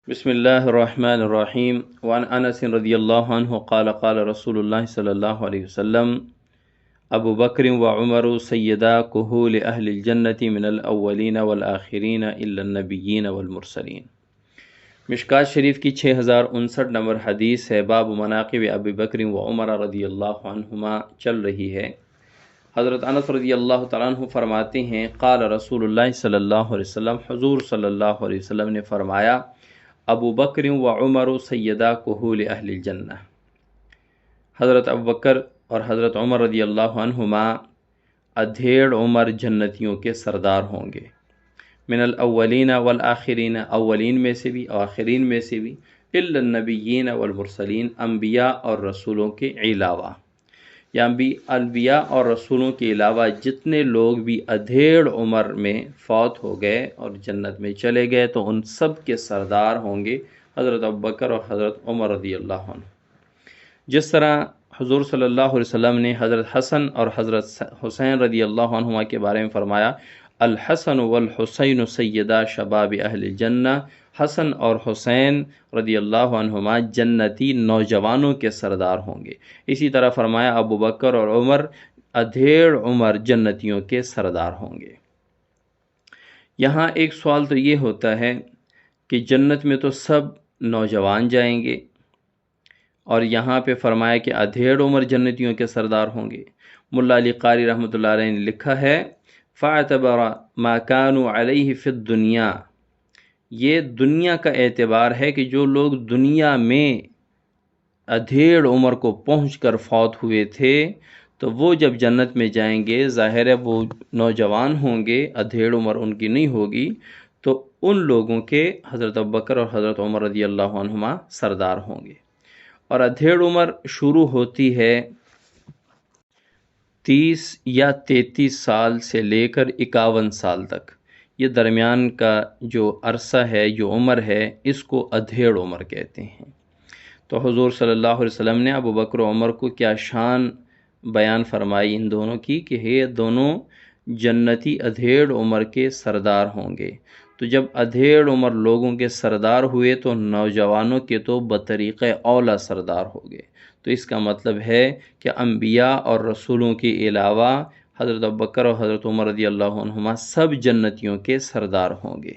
بسم اللہ الرحمن الرحیم وعن انس رضی اللہ عنہ قال قال رسول اللہ صلی اللہ علیہ وسلم ابو بکر و عمر سیدا کہول اہل الجنت من الاولین والآخرین الا النبیین والمرسلین۔ مشکات شریف کی 6059 نمبر حدیث ہے۔ باب مناقب ابی بکر و عمر رضی اللہ عنہما چل رہی ہے۔ حضرت انس رضی اللہ تعالیٰ عنہ فرماتے ہیں قال رسول اللہ صلی اللہ علیہ وسلم، حضور صلی اللہ علیہ وسلم نے فرمایا ابو بکر و عمر سیدا کہول اہل الجنہ، حضرت ابو بکر اور حضرت عمر رضی اللہ عنہما ادھیڑ عمر جنتیوں کے سردار ہوں گے۔ من الاولین والآخرین، اولین میں سے بھی آخرین میں سے بھی، الا النبیین والمرسلین، انبیاء اور رسولوں کے علاوہ، یا انبیاء اور رسولوں کے علاوہ جتنے لوگ بھی ادھیڑ عمر میں فوت ہو گئے اور جنت میں چلے گئے تو ان سب کے سردار ہوں گے حضرت ابوبکر اور حضرت عمر رضی اللہ عنہ۔ جس طرح حضور صلی اللہ علیہ وسلم نے حضرت حسن اور حضرت حسین رضی اللہ عنہما کے بارے میں فرمایا الحسن والحسین سیدا شباب اہل الجنہ، حسن اور حسین رضی اللہ عنہما جنتی نوجوانوں کے سردار ہوں گے۔ اسی طرح فرمایا ابو بکر اور عمر ادھیڑ عمر جنتیوں کے سردار ہوں گے۔ یہاں ایک سوال تو یہ ہوتا ہے کہ جنت میں تو سب نوجوان جائیں گے، اور یہاں پہ فرمایا کہ ادھیڑ عمر جنتیوں کے سردار ہوں گے۔ ملا علی قاری رحمۃ اللہ علیہ نے لکھا ہے فاعتبر ما كانوا علیہ فی الدنیا، یہ دنیا کا اعتبار ہے کہ جو لوگ دنیا میں ادھیڑ عمر کو پہنچ کر فوت ہوئے تھے تو وہ جب جنت میں جائیں گے ظاہر ہے وہ نوجوان ہوں گے، ادھیڑ عمر ان کی نہیں ہوگی، تو ان لوگوں کے حضرت ابوبکر اور حضرت عمر رضی اللہ عنہما سردار ہوں گے۔ اور ادھیڑ عمر شروع ہوتی ہے 30 یا 33 سال سے لے کر 51 سال تک، یہ درمیان کا جو عرصہ ہے، جو عمر ہے، اس کو ادھیڑ عمر کہتے ہیں۔ تو حضور صلی اللہ علیہ وسلم نے ابو بکر و عمر کو کیا شان بیان فرمائی ان دونوں کی کہ یہ دونوں جنتی ادھیڑ عمر کے سردار ہوں گے۔ تو جب ادھیڑ عمر لوگوں کے سردار ہوئے تو نوجوانوں کے تو بطریق اولا سردار ہو گئے۔ تو اس کا مطلب ہے کہ انبیاء اور رسولوں کے علاوہ حضرت ابوبکر اور حضرت عمر رضی اللہ عنہما سب جنتیوں کے سردار ہوں گے۔